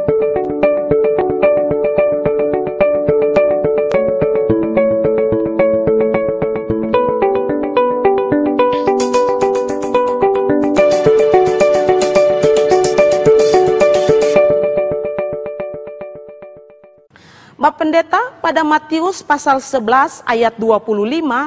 Bapak Pendeta, pada Matius pasal 11 ayat 25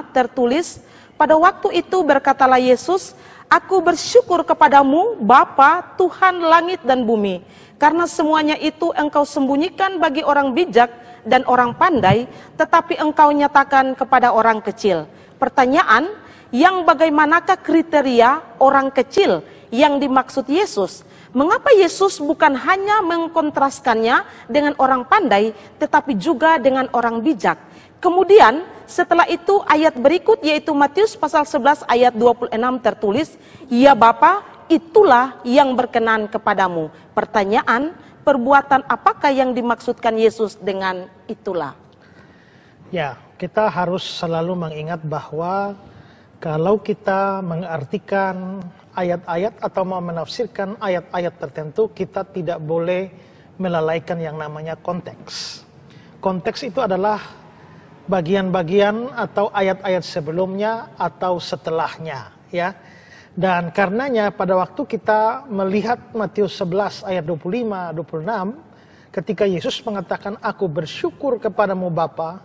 tertulis, pada waktu itu berkatalah Yesus, Aku bersyukur kepadamu Bapa, Tuhan langit dan bumi, karena semuanya itu engkau sembunyikan bagi orang bijak dan orang pandai, tetapi engkau nyatakan kepada orang kecil. Pertanyaan, yang bagaimanakah kriteria orang kecil yang dimaksud Yesus? Mengapa Yesus bukan hanya mengkontraskannya dengan orang pandai, tetapi juga dengan orang bijak? Kemudian setelah itu ayat berikut yaitu Matius pasal 11 ayat 26 tertulis, Ya Bapa, itulah yang berkenan kepadamu. Pertanyaan, perbuatan apakah yang dimaksudkan Yesus dengan itulah? Ya, kita harus selalu mengingat bahwa kalau kita mengartikan ayat-ayat atau mau menafsirkan ayat-ayat tertentu, kita tidak boleh melalaikan yang namanya konteks. Konteks itu adalah bagian-bagian atau ayat-ayat sebelumnya atau setelahnya, ya. Dan karenanya pada waktu kita melihat Matius 11 ayat 25, 26, ketika Yesus mengatakan, Aku bersyukur kepadamu Bapa,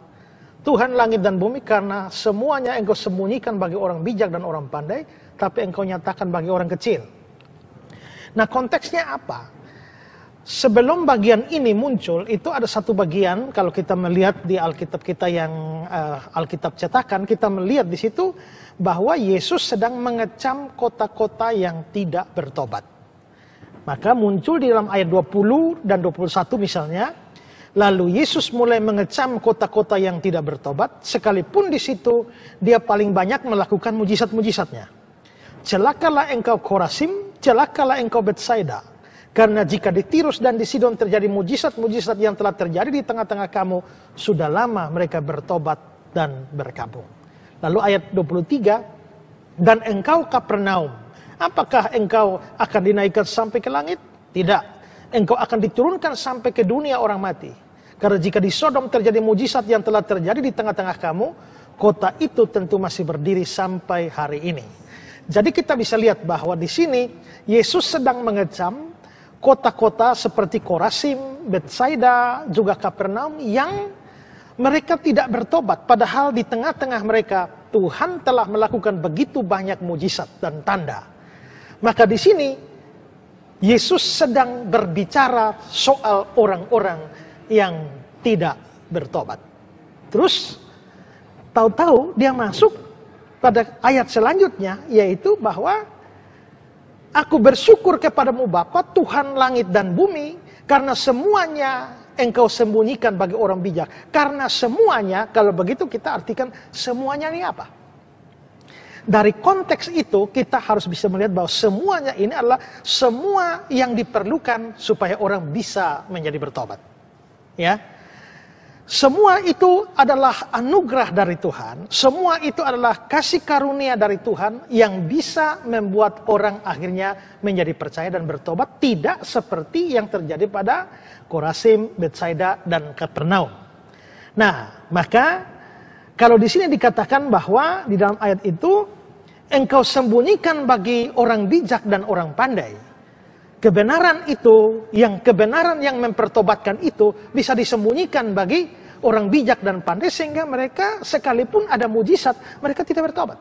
Tuhan langit dan bumi, karena semuanya engkau sembunyikan bagi orang bijak dan orang pandai, tapi engkau nyatakan bagi orang kecil. Nah, konteksnya apa? Sebelum bagian ini muncul, itu ada satu bagian, kalau kita melihat di Alkitab kita yang Alkitab cetakan, kita melihat di situ bahwa Yesus sedang mengecam kota-kota yang tidak bertobat. Maka muncul di dalam ayat 20 dan 21 misalnya, lalu Yesus mulai mengecam kota-kota yang tidak bertobat, sekalipun di situ dia paling banyak melakukan mujizat-mujizatnya. Celakalah engkau Korasim, celakalah engkau Betsaida, karena jika di Tirus dan di Sidon terjadi mujizat-mujizat yang telah terjadi di tengah-tengah kamu, sudah lama mereka bertobat dan berkabung. Lalu ayat 23, dan engkau Kapernaum, apakah engkau akan dinaikkan sampai ke langit? Tidak. Engkau akan diturunkan sampai ke dunia orang mati. Karena jika di Sodom terjadi mujizat yang telah terjadi di tengah-tengah kamu, kota itu tentu masih berdiri sampai hari ini. Jadi kita bisa lihat bahwa di sini Yesus sedang mengecam kota-kota seperti Korasim, Betsaida, juga Kapernaum yang mereka tidak bertobat. Padahal di tengah-tengah mereka Tuhan telah melakukan begitu banyak mujizat dan tanda. Maka di sini Yesus sedang berbicara soal orang-orang yang tidak bertobat. Terus tahu-tahu dia masuk pada ayat selanjutnya, yaitu bahwa Aku bersyukur kepadamu Bapa, Tuhan langit dan bumi, karena semuanya engkau sembunyikan bagi orang bijak. Karena semuanya, kalau begitu kita artikan semuanya ini apa? Dari konteks itu kita harus bisa melihat bahwa semuanya ini adalah semua yang diperlukan supaya orang bisa menjadi bertobat. Ya. Semua itu adalah anugerah dari Tuhan. Semua itu adalah kasih karunia dari Tuhan yang bisa membuat orang akhirnya menjadi percaya dan bertobat. Tidak seperti yang terjadi pada Korasim, Betsaida, dan Kapernaum. Nah, maka kalau di sini dikatakan bahwa di dalam ayat itu engkau sembunyikan bagi orang bijak dan orang pandai. Kebenaran itu, kebenaran yang mempertobatkan itu bisa disembunyikan bagi orang bijak dan pandai sehingga mereka sekalipun ada mujizat, mereka tidak bertobat.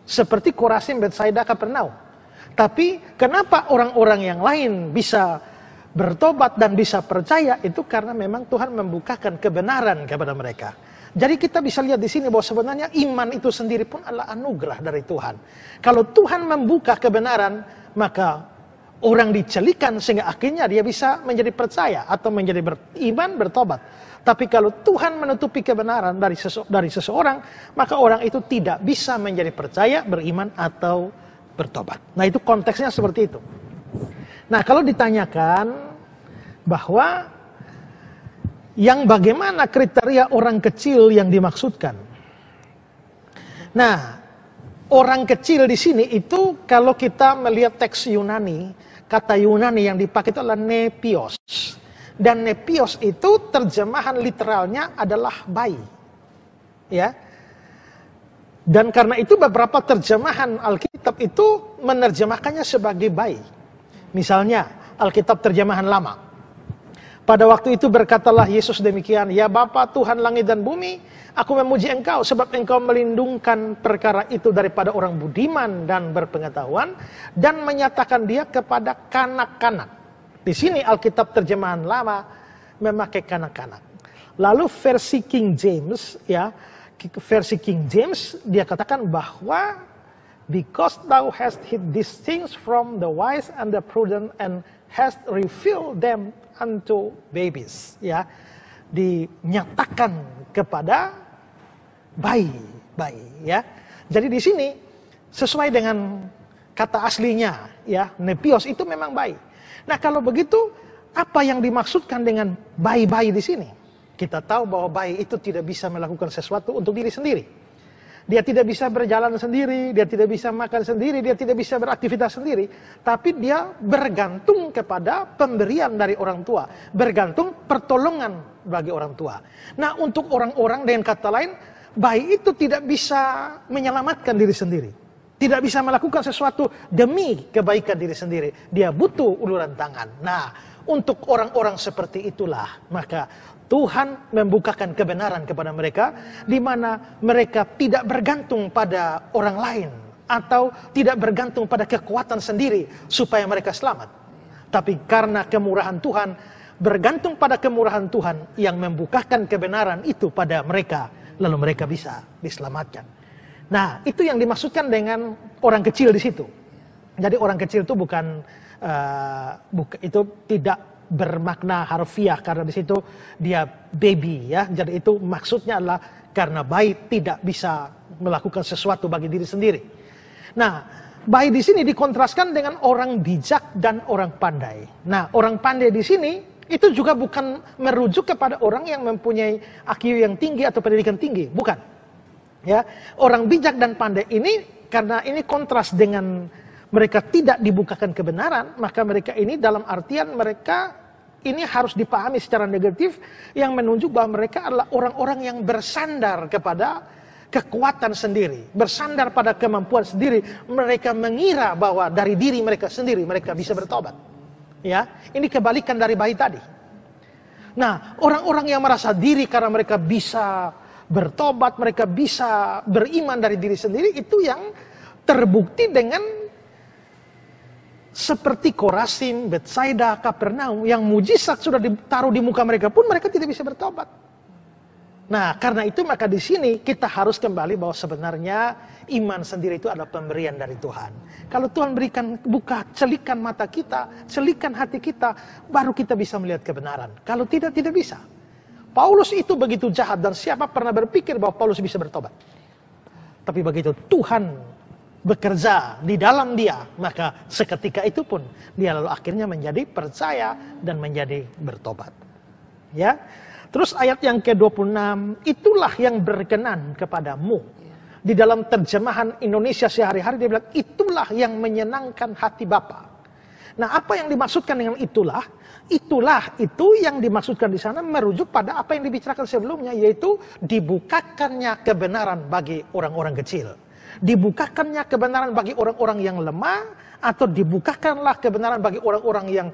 Seperti Korasim, Betsaida, Kapernaum. Tapi kenapa orang-orang yang lain bisa bertobat dan bisa percaya? Itu karena memang Tuhan membukakan kebenaran kepada mereka. Jadi kita bisa lihat di sini bahwa sebenarnya iman itu sendiri pun adalah anugerah dari Tuhan. Kalau Tuhan membuka kebenaran, maka orang dicelikan sehingga akhirnya dia bisa menjadi percaya atau menjadi beriman, bertobat. Tapi kalau Tuhan menutupi kebenaran dari seseorang, maka orang itu tidak bisa menjadi percaya, beriman atau bertobat. Nah, itu konteksnya seperti itu. Nah, kalau ditanyakan bahwa yang bagaimana kriteria orang kecil yang dimaksudkan. Nah, orang kecil di sini itu kalau kita melihat teks Yunani, kata Yunani yang dipakai itu adalah nepios. Dan nepios itu terjemahan literalnya adalah bayi. Ya. Dan karena itu beberapa terjemahan Alkitab itu menerjemahkannya sebagai bayi. Misalnya Alkitab terjemahan lama. Pada waktu itu berkatalah Yesus demikian, "Ya Bapa Tuhan langit dan bumi, aku memuji Engkau sebab Engkau melindungkan perkara itu daripada orang budiman dan berpengetahuan dan menyatakan dia kepada kanak-kanak." Di sini Alkitab terjemahan lama memakai kanak-kanak. Lalu versi King James, ya, versi King James dia katakan bahwa because thou hast hid these things from the wise and the prudent and hast revealed them unto babies, ya, dinyatakan kepada bayi, ya. Jadi di sini sesuai dengan kata aslinya, ya, nepios itu memang bayi. Nah, kalau begitu apa yang dimaksudkan dengan bayi-bayi di sini? Kita tahu bahwa bayi itu tidak bisa melakukan sesuatu untuk diri sendiri. Dia tidak bisa berjalan sendiri, dia tidak bisa makan sendiri, dia tidak bisa beraktivitas sendiri. Tapi dia bergantung kepada pemberian dari orang tua. Bergantung pertolongan bagi orang tua. Nah, untuk orang-orang dengan kata lain, bayi itu tidak bisa menyelamatkan diri sendiri. Tidak bisa melakukan sesuatu demi kebaikan diri sendiri. Dia butuh uluran tangan. Nah, untuk orang-orang seperti itulah, maka Tuhan membukakan kebenaran kepada mereka, di mana mereka tidak bergantung pada orang lain, atau tidak bergantung pada kekuatan sendiri, supaya mereka selamat. Tapi karena kemurahan Tuhan, bergantung pada kemurahan Tuhan, yang membukakan kebenaran itu pada mereka, lalu mereka bisa diselamatkan. Nah, itu yang dimaksudkan dengan orang kecil di situ. Jadi orang kecil itu itu tidak bermakna harfiah karena di situ dia baby, ya. Jadi itu maksudnya adalah karena bayi tidak bisa melakukan sesuatu bagi diri sendiri. Nah, bayi di sini dikontraskan dengan orang bijak dan orang pandai. Nah, orang pandai di sini itu juga bukan merujuk kepada orang yang mempunyai IQ yang tinggi atau pendidikan tinggi, bukan. Ya, orang bijak dan pandai ini karena ini kontras dengan mereka tidak dibukakan kebenaran, maka mereka ini dalam artian mereka ini harus dipahami secara negatif yang menunjuk bahwa mereka adalah orang-orang yang bersandar kepada kekuatan sendiri, bersandar pada kemampuan sendiri. Mereka mengira bahwa dari diri mereka sendiri mereka bisa bertobat. Ya, ini kebalikan dari bayi tadi. Nah, orang-orang yang merasa diri karena mereka bisa bertobat, mereka bisa beriman dari diri sendiri, itu yang terbukti dengan seperti Korazim, Betsaida, Kapernaum, yang mujizat sudah ditaruh di muka mereka pun mereka tidak bisa bertobat. Nah, karena itu maka di sini kita harus kembali bahwa sebenarnya iman sendiri itu adalah pemberian dari Tuhan. Kalau Tuhan buka celikan mata kita, celikan hati kita, baru kita bisa melihat kebenaran. Kalau tidak, tidak bisa. Paulus itu begitu jahat dan siapa pernah berpikir bahwa Paulus bisa bertobat. Tapi begitu Tuhan bekerja di dalam dia, maka seketika itu pun dia lalu akhirnya menjadi percaya dan menjadi bertobat. Ya. Terus ayat yang ke-26, itulah yang berkenan kepadamu. Di dalam terjemahan Indonesia sehari-hari dia bilang, itulah yang menyenangkan hati Bapa. Nah, apa yang dimaksudkan dengan itulah? Itulah itu yang dimaksudkan di sana merujuk pada apa yang dibicarakan sebelumnya, yaitu dibukakannya kebenaran bagi orang-orang kecil. Dibukakannya kebenaran bagi orang-orang yang lemah, atau dibukakanlah kebenaran bagi orang-orang yang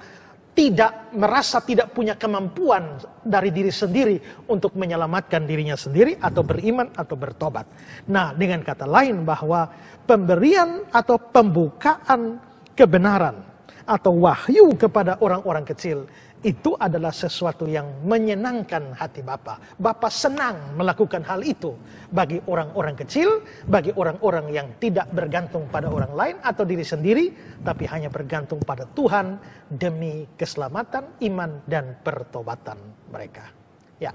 tidak merasa tidak punya kemampuan dari diri sendiri untuk menyelamatkan dirinya sendiri atau beriman atau bertobat. Nah, dengan kata lain bahwa pemberian atau pembukaan kebenaran atau wahyu kepada orang-orang kecil itu adalah sesuatu yang menyenangkan hati Bapa. Bapa senang melakukan hal itu bagi orang-orang kecil, bagi orang-orang yang tidak bergantung pada orang lain atau diri sendiri, tapi hanya bergantung pada Tuhan demi keselamatan, iman, dan pertobatan mereka. Ya.